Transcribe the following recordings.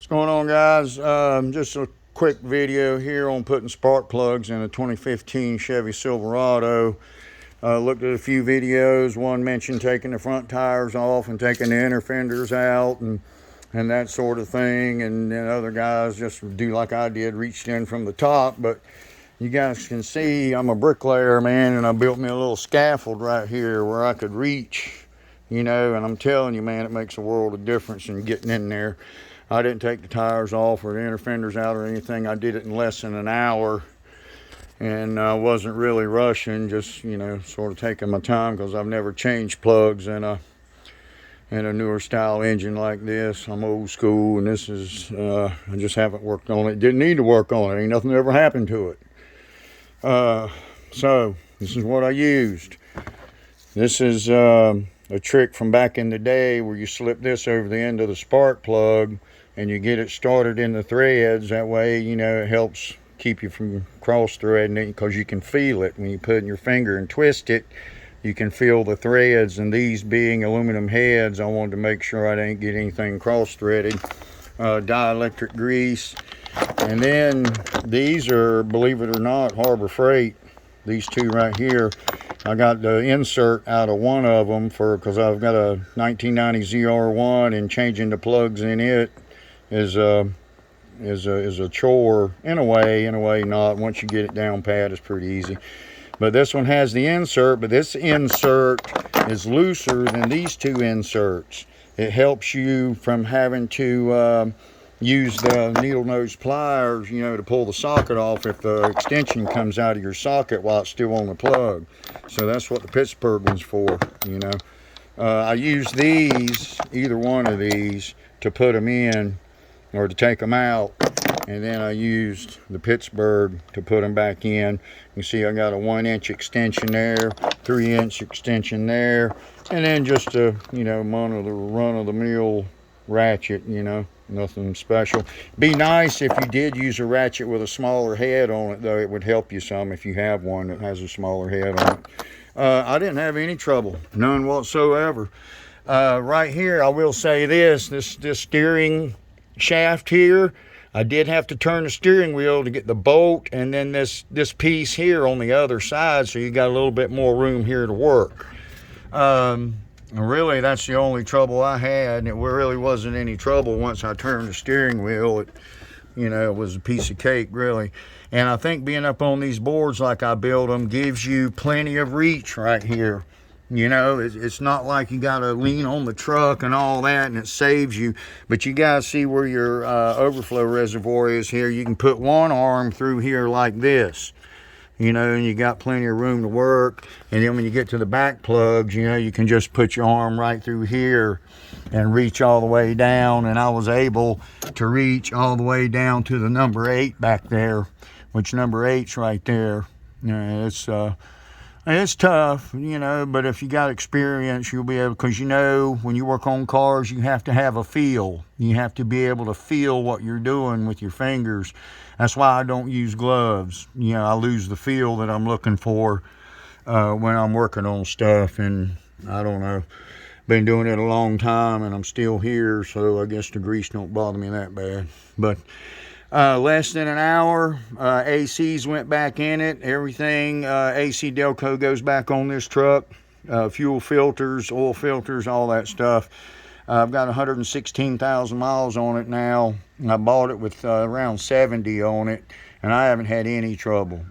What's going on, guys? Just a quick video here on putting spark plugs in a 2015 Chevy Silverado. Looked at a few videos. One mentioned taking the front tires off and taking the inner fenders out and that sort of thing. And then other guys just do like I did, reached in from the top. But you guys can see I'm a bricklayer, man, and I built me a little scaffold right here where I could reach, and I'm telling you, man, it makes a world of difference in getting in there. I didn't take the tires off or the inner fenders out or anything. I did it in less than an hour, and I wasn't really rushing, just sort of taking my time, because I've never changed plugs in a newer style engine like this. I'm old school, and this is I just haven't worked on it. Didn't need to work on it. Ain't nothing ever happened to it. So this is what I used. This is a trick from back in the day where you slip this over the end of the spark plug and you get it started in the threads. That way, it helps keep you from cross threading it, because you can feel it when you put in your finger and twist it. You can feel the threads, and these being aluminum heads, I wanted to make sure I didn't get anything cross threaded. Dielectric grease, and then these are, believe it or not, Harbor Freight. These two right here, I got the insert out of one of them because I've got a 1990 ZR1, and changing the plugs in it is a chore in a way. Not once you get it down pat, it's pretty easy. But this one has the insert, but this insert is looser than these two inserts. It helps you from having to use the needle nose pliers, to pull the socket off if the extension comes out of your socket while it's still on the plug. So that's what the Pittsburgh one's for. I use these, either one of these, to put them in or to take them out, and then I used the Pittsburgh to put them back in. You see I got a 1-inch extension there, 3-inch extension there, and then just a run-of-the-mill ratchet, nothing special. Be nice if you did use a ratchet with a smaller head on it, though. It would help you some if you have one that has a smaller head on it. I didn't have any trouble, none whatsoever. Right here, I will say this steering shaft here, I did have to turn the steering wheel to get the bolt, and then this piece here on the other side, so you got a little bit more room here to work. Really, that's the only trouble I had, and it really wasn't any trouble once I turned the steering wheel. It was a piece of cake, really. And I think being up on these boards like I build them gives you plenty of reach right here. It's not like you got to lean on the truck and all that, and it saves you. But you guys see where your overflow reservoir is here. You can put one arm through here like this, and you got plenty of room to work. And then when you get to the back plugs, you can just put your arm right through here and reach all the way down. And I was able to reach all the way down to the number 8 back there, which number 8's right there. It's tough, but if you got experience, you'll be able, because when you work on cars, you have to have a feel. You have to be able to feel what you're doing with your fingers. That's why I don't use gloves. I lose the feel that I'm looking for when I'm working on stuff. And I don't know, been doing it a long time, and I'm still here, so I guess the grease don't bother me that bad. But less than an hour, ACs went back in it. Everything, AC Delco goes back on this truck. Fuel filters, oil filters, all that stuff. I've got 116,000 miles on it now. I bought it with around 70 on it, and I haven't had any trouble.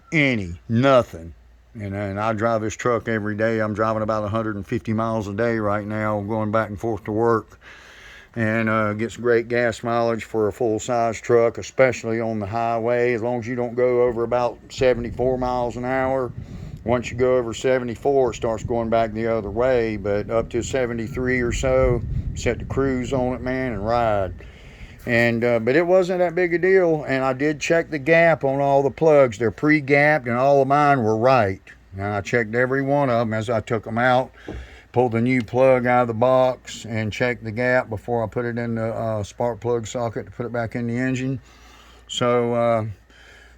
Nothing. And I drive this truck every day. I'm driving about 150 miles a day right now, going back and forth to work. And gets great gas mileage for a full-size truck, especially on the highway, as long as you don't go over about 74 miles an hour. Once you go over 74, it starts going back the other way, but up to 73 or so, set the cruise on it, man, and ride. And but it wasn't that big a deal, and I did check the gap on all the plugs. They're pre-gapped, and all of mine were right. And I checked every one of them as I took them out. Pulled the new plug out of the box and checked the gap before I put it in the spark plug socket to put it back in the engine. So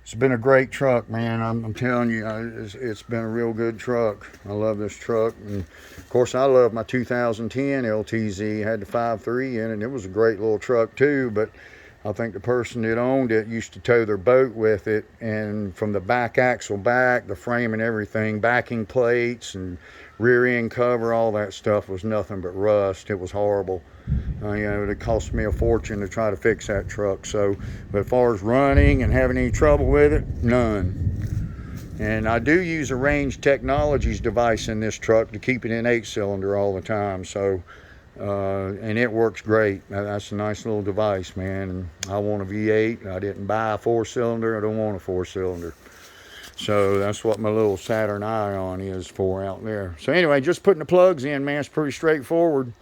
it's been a great truck, man. I'm telling you, it's been a real good truck. I love this truck. And of course, I love my 2010 LTZ. It had the 5.3 in it. It was a great little truck too, but I think the person that owned it used to tow their boat with it, and from the back axle back, the frame and everything, backing plates and rear end cover, all that stuff was nothing but rust. It was horrible. It cost me a fortune to try to fix that truck. So, but as far as running and having any trouble with it, none. And I do use a Range Technologies device in this truck to keep it in 8-cylinder all the time. So, and it works great. That's a nice little device, man. And I want a V8. I didn't buy a 4-cylinder. I don't want a 4-cylinder. So that's what my little Saturn Ion is for out there. So anyway, just putting the plugs in, man, it's pretty straightforward.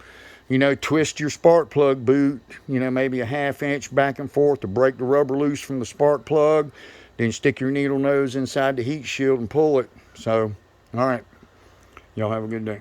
Twist your spark plug boot, maybe a 1/2 inch back and forth to break the rubber loose from the spark plug. Then stick your needle nose inside the heat shield and pull it. So, all right. Y'all have a good day.